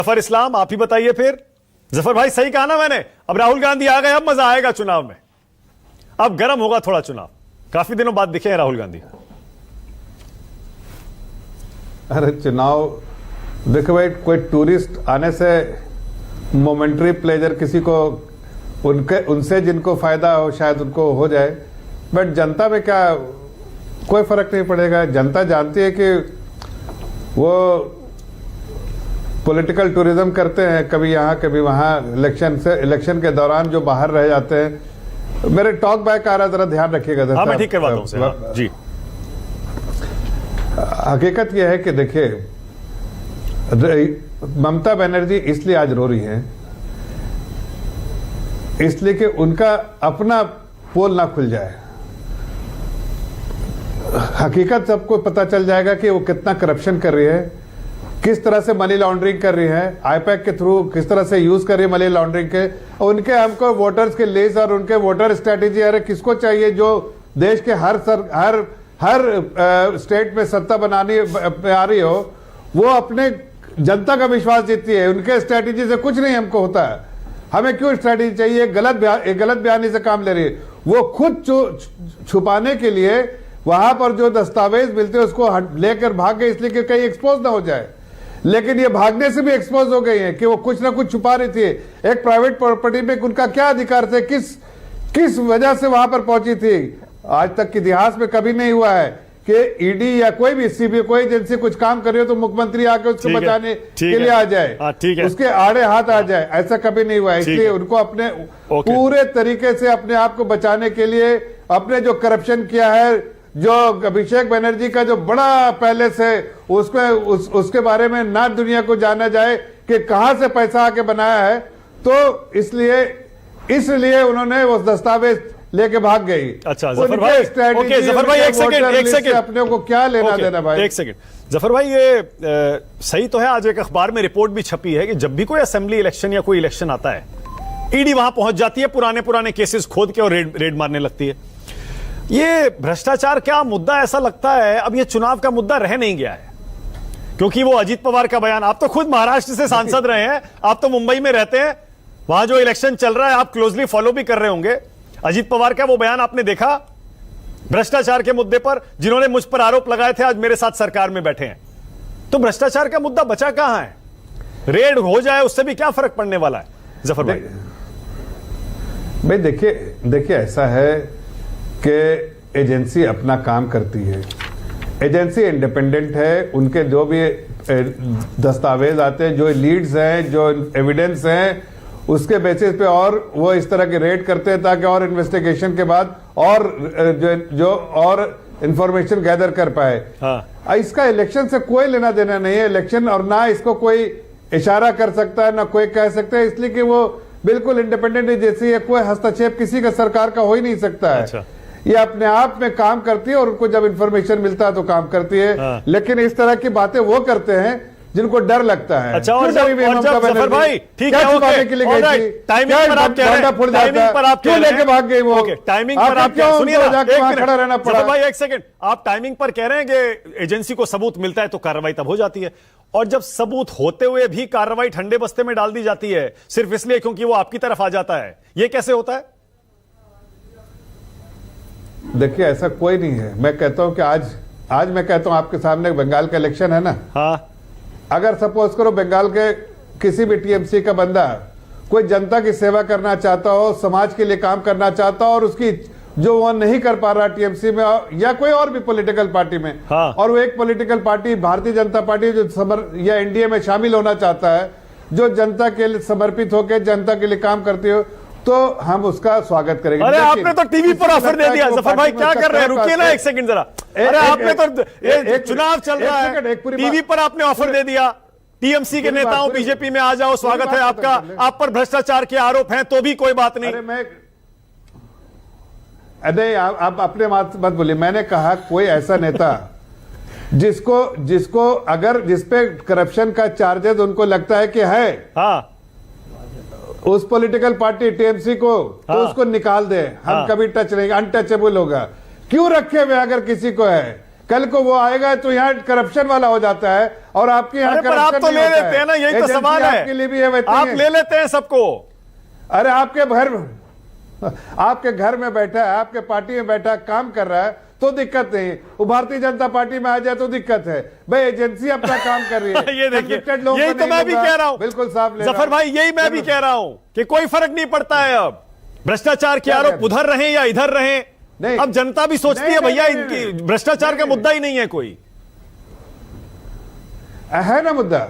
जफर इस्लाम, आप ही बताइए फिर। जफर भाई सही कहा ना मैंने? अब राहुल गांधी आ गए, अब मजा आएगा चुनाव में, अब गर्म होगा थोड़ा चुनाव। काफी दिनों बाद दिखे हैं राहुल गांधी। अरे चुनाव देखो भाई, कोई टूरिस्ट आने से मोमेंट्री प्लेजर किसी को उनसे जिनको फायदा हो शायद उनको हो जाए, बट जनता में क्या कोई फर्क नहीं पड़ेगा। जनता जानती है कि वो पॉलिटिकल टूरिज्म करते हैं, कभी यहाँ कभी वहाँ, इलेक्शन के दौरान जो बाहर रह जाते हैं। मेरे टॉक बैक आ रहा, जरा ध्यान रखिएगा। हाँ, मैं ठीक करवाता हूँ हाँ, जी। हकीकत यह है कि देखिए, ममता बनर्जी इसलिए आज रो रही हैं, इसलिए कि उनका अपना पोल ना खुल जाए। हकीकत सबको पता चल जाएगा कि वो कितना करप्शन कर रही है, किस तरह से मनी लॉन्ड्रिंग कर रही है, आईपैक के थ्रू किस तरह से यूज कर रही है मनी लॉन्ड्रिंग के। उनके हमको वोटर्स के लिस्ट और उनके वोटर स्ट्रेटेजी, अरे किसको चाहिए जो देश के हर स्टेट में सत्ता बनानी आ रही हो, वो अपने जनता का विश्वास जीतती है। उनके स्ट्रेटेजी से कुछ नहीं हमको होता है। हमें क्यों स्ट्रेटेजी चाहिए? गलत बयानी से काम ले रही है। वो खुद छुपाने के लिए वहां पर जो दस्तावेज मिलते हैं उसको लेकर भाग गए, इसलिए कि कहीं एक्सपोज ना हो जाए। लेकिन ये भागने से भी एक्सपोज हो गई है कि वो कुछ ना कुछ छुपा रही थी। एक प्राइवेट प्रॉपर्टी में उनका क्या अधिकार थे, किस वजह से वहां पर पहुंची थी? आज तक के इतिहास में कभी नहीं हुआ है कि ईडी या कोई भी सीबीआई कोई एजेंसी कुछ काम कर रही हो तो मुख्यमंत्री आकर उसको बचाने के लिए आ जाए, उसके आड़े हाथ आ जाए। ऐसा कभी नहीं हुआ है। इसलिए उनको अपने पूरे तरीके से अपने आप को बचाने के लिए, अपने जो करप्शन किया है, जो अभिषेक बनर्जी का जो बड़ा पहले से उसके बारे में ना दुनिया को जाना जाए कि कहां से पैसा आके बनाया है, तो इसलिए उन्होंने वो दस्तावेज लेके भाग गई। अच्छा जफर भाई, जफर भाई एक सेकंड, अपने को क्या लेना देना भाई? एक सेकंड जफर भाई, ये सही तो है। आज एक अखबार में रिपोर्ट भी छपी है कि जब भी कोई असेंबली इलेक्शन या कोई इलेक्शन आता है, ईडी वहां पहुंच जाती है, पुराने केसेस खोद के और रेड मारने लगती है। ये भ्रष्टाचार क्या मुद्दा ऐसा लगता है अब ये चुनाव का मुद्दा रह नहीं गया है, क्योंकि वो अजीत पवार का बयान, आप तो खुद महाराष्ट्र से सांसद रहे हैं, आप तो मुंबई में रहते हैं, वहां जो इलेक्शन चल रहा है आप क्लोजली फॉलो भी कर रहे होंगे। अजीत पवार का वो बयान आपने देखा भ्रष्टाचार के मुद्दे पर, जिन्होंने मुझ पर आरोप लगाए थे आज मेरे साथ सरकार में बैठे हैं। तो भ्रष्टाचार का मुद्दा बचा कहां है? रेड हो जाए उससे भी क्या फर्क पड़ने वाला है? जफर भाई देखिए ऐसा है कि एजेंसी अपना काम करती है, एजेंसी इंडिपेंडेंट है। उनके जो भी दस्तावेज आते हैं, जो लीड्स हैं, जो एविडेंस हैं, उसके बेसिस पे और वो इस तरह के रेड करते हैं ताकि और इन्वेस्टिगेशन के बाद और जो और इंफॉर्मेशन गैदर कर पाए। हाँ। इसका इलेक्शन से कोई लेना देना नहीं है। इलेक्शन और ना इसको कोई इशारा कर सकता है ना कोई कह सकता है, इसलिए कि वो बिल्कुल इंडिपेंडेंट एजेंसी है। कोई हस्तक्षेप किसी का सरकार का हो ही नहीं सकता है। अच्छा। ये अपने आप में काम करती है और उनको जब इंफॉर्मेशन मिलता है तो काम करती है। हाँ। लेकिन इस तरह की बातें वो करते हैं जिनको डर लगता है। अच्छा, और जफर भाई ठीक है, ओके, के लिए गई थी, टाइमिंग पर आप कह रहे हैं, टाइमिंग पर आप क्यों लेके भाग गई वो? टाइमिंग पर आप क्यों सुनिए ना, खड़ा रहना पड़ा भाई? एक सेकंड, आप टाइमिंग पर कह रहे हैं कि एजेंसी को सबूत मिलता है तो कार्रवाई तब हो जाती है, और जब सबूत होते हुए भी कार्रवाई ठंडे बस्ते में डाल दी जाती है सिर्फ इसलिए क्योंकि वो आपकी तरफ आ जाता है, ये कैसे होता है? देखिए ऐसा कोई नहीं है। मैं कहता हूं कि आज मैं कहता हूं आपके सामने बंगाल का इलेक्शन है ना। हाँ। अगर सपोज करो बंगाल के किसी भी टीएमसी का बंदा कोई जनता की सेवा करना चाहता हो, समाज के लिए काम करना चाहता हो, और उसकी जो वो नहीं कर पा रहा टीएमसी में या कोई और भी पॉलिटिकल पार्टी में, हाँ। और वो एक political party Bharatiya Janata party जो या एनडीए में शामिल होना चाहता है, जो जनता के लिए समर्पित होकर जनता के लिए काम करती हो, तो हम उसका स्वागत करेंगे। अरे आपने तो टीवी पर ऑफर दे दिया। जफर भाई क्या कर रहे हैं? रुकिए ना एक सेकंड जरा। अरे आपने तो चुनाव चल रहा है, टीवी पर आपने ऑफर दे दिया, टीएमसी के नेताओं बीजेपी में आ जाओ, स्वागत है आपका, आप पर भ्रष्टाचार के आरोप हैं तो भी कोई बात नहीं। अरे आप अपने मत बोलिए। मैंने कहा कोई ऐसा नेता जिसको अगर जिसपे करप्शन का चार्जेस उनको लगता है कि है, हाँ, उस पॉलिटिकल पार्टी टीएमसी को, हाँ, तो उसको निकाल दे। हम कभी टच नहीं, अनटचेबल होगा। क्यों रखे हुए अगर किसी को है, कल को वो आएगा तो यहाँ करप्शन वाला हो जाता है, और आपके यहाँ अरे पर आप करप्शन तो नहीं ले होता लेते हैं ना, यही तो एजेंसी सवाल आपके लिए भी है, है, वैसे आप ही है। ले लेते हैं सबको। अरे आपके घर में बैठा है, आपके पार्टी में बैठा है, काम कर रहा है तो दिक्कत नहीं। वो भारतीय जनता पार्टी में आ जाए तो दिक्कत है। भाई एजेंसी अपना काम कर रही है। ये देखिए, Convicted लोगों यही को तो नहीं मैं भी लूंगा। कह रहा हूं, बिल्कुल साफ ले जफर भाई, यही मैं भी कह रहा हूं कि कोई फर्क नहीं पड़ता है अब, भ्रष्टाचार के आरोप उधर रहे या इधर रहे। नहीं। अब जनता भी सोचती नहीं, है नहीं, भैया नहीं, इनकी नहीं, भ्रष्टाचार का नहीं, मुद्दा ही नहीं है कोई। है ना मुद्दा।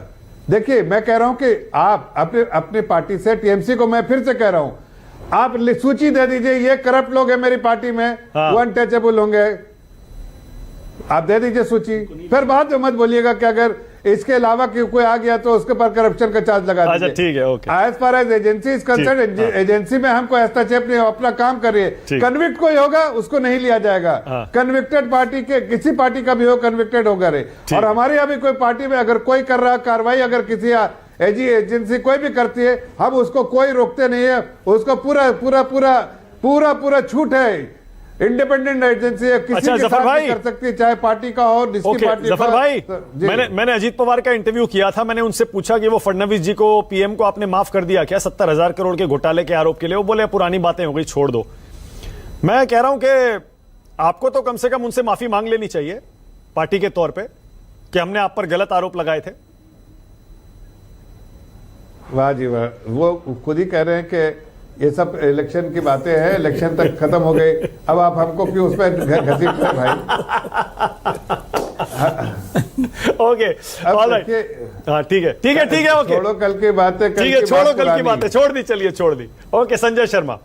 देखिए मैं कह रहा हूं कि आप अपनी पार्टी से, टीएमसी को मैं फिर से कह रहा हूं, आप सूची दे दीजिए, ये करप्ट लोग हैं मेरी पार्टी में, हाँ। वो अनटचेबल होंगे, आप दे दीजिए सूची। फिर बाद में मत बोलिएगा कि अगर इसके अलावा कोई आ गया तो उसके पर करप्शन का चार्ज लगा अच्छा, दीजिए। ठीक है, okay. As far as agency is concerned, agency में हमको हस्तक्षेप नहीं, अपना काम कर रही है। ठीक। कन्विक्ट कोई होगा उसको नहीं लिया जाएगा। हाँ। कन्विक्टेड पार्टी के, किसी पार्टी का भी हो, कन्विक्टेड होगा रे। और हमारे यहाँ भी कोई पार्टी में अगर कोई कर रहा कार्रवाई, अगर किसी एजेंसी कोई भी करती है, हम उसको कोई रोकते नहीं है, उसको पूरा पूरा पूरा पूरा पूरा छूट है। इंडिपेंडेंट एजेंसी है, किसी अच्छा, के जफर साथ भाई, भी कर सकती है, चाहे पार्टी का हो, जिसकी ओके पार्टी जफर का। भाई, जी। मैंने अजीत पवार का इंटरव्यू किया था, मैंने उनसे पूछा कि वो फडणवीस जी को, पीएम को आपने माफ कर दिया क्या 70,000 करोड़ के घोटाले के आरोप के लिए? वो बोले पुरानी बातें हो गई, छोड़ दो। मैं कह रहा हूं कि आपको तो कम से कम उनसे माफी मांग लेनी चाहिए पार्टी के तौर पे कि हमने आप पर गलत आरोप लगाए थे। वाह जी वाह, वो खुद ही कह रहे हैं कि ये सब इलेक्शन की बातें हैं, इलेक्शन तक खत्म हो गई, अब आप हमको क्यों उस पर घसीट रहे हैं भाई। ओके, अब ऑलराइट, देखिए, हाँ ठीक है, ठीक है, ठीक है, ओके, छोड़ो कल की बातें, ठीक है, छोड़ो कल की बातें, छोड़ दी, चलिए छोड़ दी। ओके, संजय शर्मा।